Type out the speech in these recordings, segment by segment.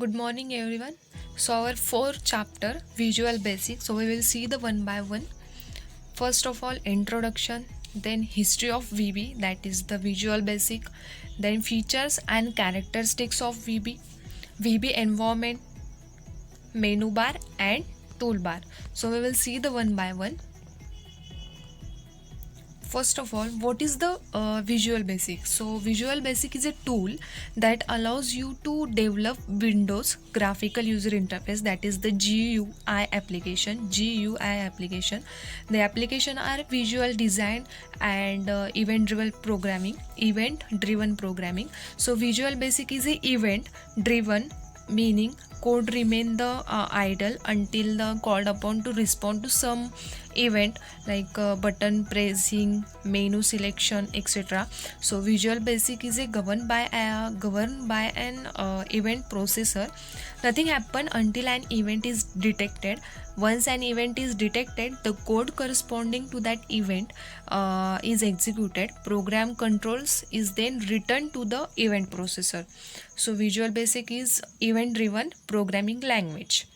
Good morning, everyone. So, our fourth chapter, Visual Basics. So, we will see the one by one. First of all, introduction, then history of VB, that is the Visual Basic, then features and characteristics of VB environment, menu bar, and toolbar. So, we will see the one by one. First of all, what is the Visual Basic? So Visual Basic is a tool that allows you to develop Windows graphical user interface, that is the GUI application. The application are visual design and event driven programming. So Visual Basic is a event driven, meaning code remain the idle until the called upon to respond to some event like button pressing, menu selection, etc. So Visual Basic is a governed by an event processor. Nothing happen until an event is detected. Once an event is detected, the code corresponding to that event is executed. Program controls is then returned to the event processor. So Visual Basic is event driven programming language.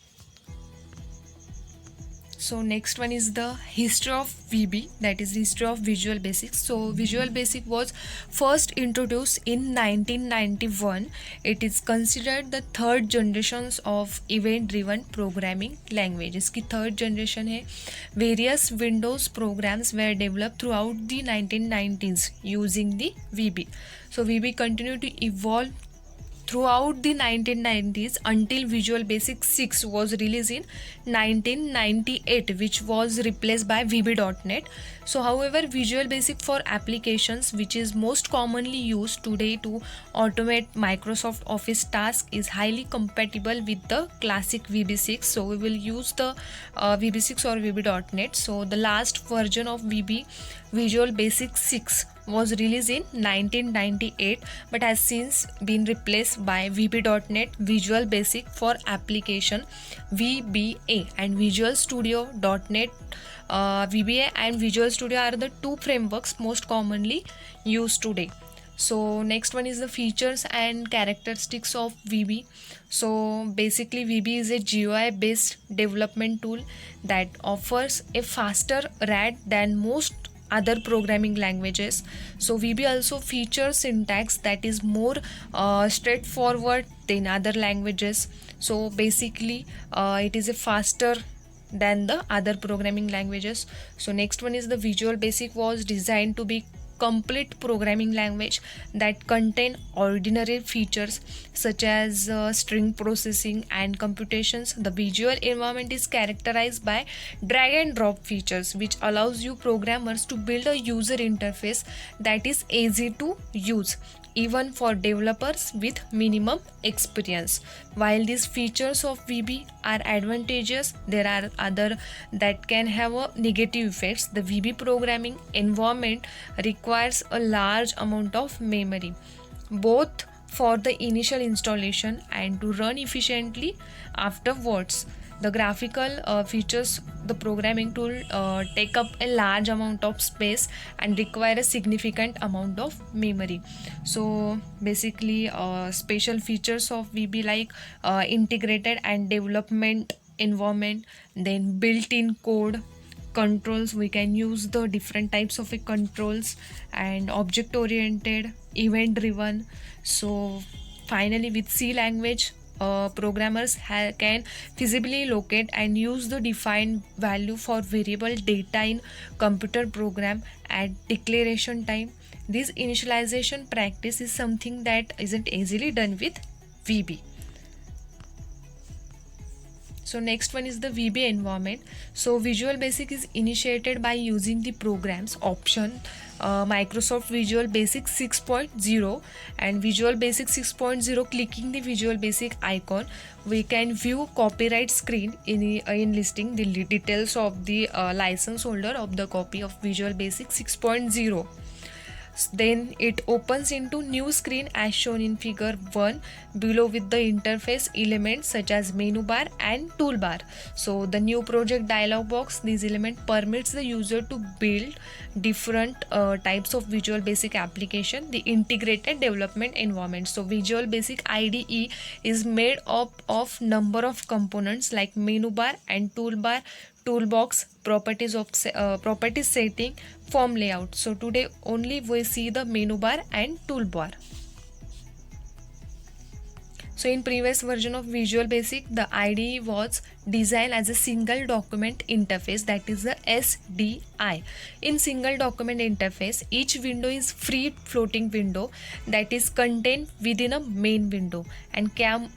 So next one is the history of VB, that is history of Visual Basic. So Visual Basic was first introduced in 1991. It is considered the third generations of event driven programming language. इसकी third generation है. Various Windows programs were developed throughout the 1990s using the VB. So VB continued to evolve throughout the 1990s until Visual Basic 6 was released in 1998, which was replaced by VB.NET. So however, Visual Basic for applications, which is most commonly used today to automate Microsoft Office tasks, is highly compatible with the classic VB6. So we will use the VB6 or VB.NET. So the last version of Visual Basic 6 was released in 1998 but has since been replaced by VB.NET Visual Basic for application VBA and Visual Studio.NET. VBA and Visual Studio are the two frameworks most commonly used today. So next one is the features and characteristics of VB. So basically VB is a GUI based development tool that offers a faster RAD than most other programming languages. So VB also features syntax that is more straightforward than other languages. So basically it is a faster than the other programming languages. So next one is the Visual Basic was designed to be complete programming language that contain ordinary features such as string processing and computations. The visual environment is characterized by drag and drop features, which allows you programmers to build a user interface that is easy to use even for developers with minimum experience. While these features of VB are advantageous, there are other that can have a negative effects. The VB programming environment requires a large amount of memory, both for the initial installation and to run efficiently afterwards. The graphical features the programming tool take up a large amount of space and require a significant amount of memory. So basically special features of VB like integrated and development environment, then built-in code controls. We can use the different types of controls, and object oriented, event driven. So finally with C language, programmers can feasibly locate and use the defined value for variable data in computer program at declaration time. This initialization practice is something that isn't easily done with VB. So next one is the VB environment. So Visual Basic is initiated by using the programs option Microsoft Visual Basic 6.0 and Visual Basic 6.0. Clicking the Visual Basic icon, we can view copyright screen in listing the details of the license holder of the copy of Visual Basic 6.0. Then it opens into new screen as shown in figure 1 below with the interface elements such as menu bar and toolbar. So the new project dialog box, this element permits the user to build different types of Visual Basic application, the integrated development environment. So Visual Basic IDE is made up of number of components like menu bar and toolbar, toolbox, properties setting, form layout. So today only we see the menu bar and toolbar. So in previous version of Visual Basic, the IDE was designed as a single document interface, that is the SDI. In single document interface, each window is free floating window that is contained within a main window and can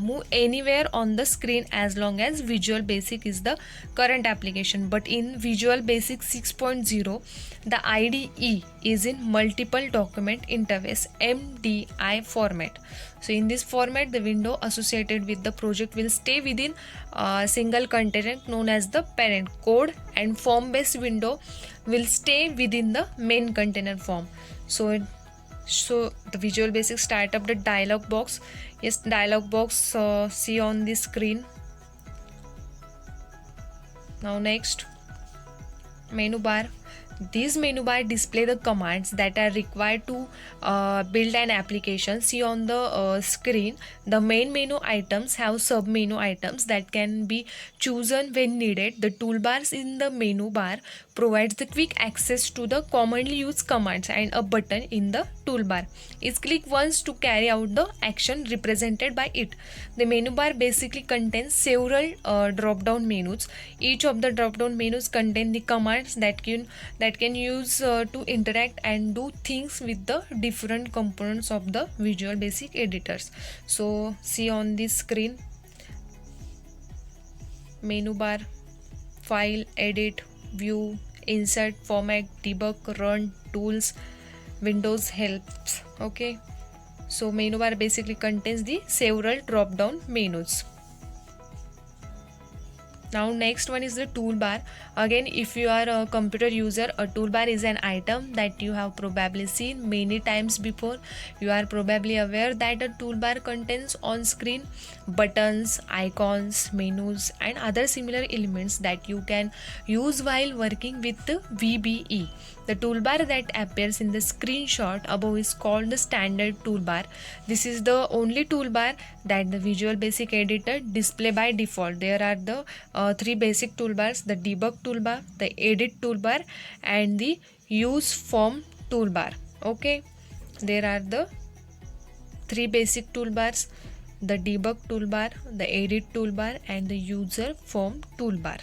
move anywhere on the screen as long as Visual Basic is the current application. But in Visual Basic 6.0, the IDE is in multiple document interface MDI format. So in this format, the window associated with the project will stay within a single container known as the parent. Code and form based window will stay within the main container form. So the Visual Basic startup, the dialog box. Yes, dialog box see on the screen. Now next, menu bar. This menu bar display the commands that are required to build an application. See on the screen, the main menu items have sub menu items that can be chosen when needed. The toolbars in the menu bar provides the quick access to the commonly used commands, and a button in the toolbar is clicked once to carry out the action represented by it. The menu bar basically contains several drop-down menus. Each of the drop-down menus contain the commands that can use to interact and do things with the different components of the Visual Basic editors. So see on this screen, menu bar, file, edit, view, insert, format, debug, run, tools, Windows helps. Okay, so menu bar basically contains the several drop down menus. Now next one is the toolbar. Again, if you are a computer user, a toolbar is an item that you have probably seen many times before. You are probably aware that a toolbar contains on screen buttons, icons, menus and other similar elements that you can use while working with the VBE. The toolbar that appears in the screenshot above is called the standard toolbar. This is the only toolbar that the Visual Basic editor display by default. There are the three basic toolbars: the debug toolbar, the edit toolbar and the use form toolbar. Okay, there are the three basic toolbars: the debug toolbar, the edit toolbar and the user form toolbar.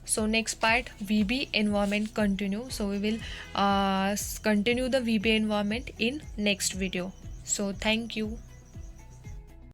So next part, VB environment continue. So we will continue the VB environment in next video. So thank you.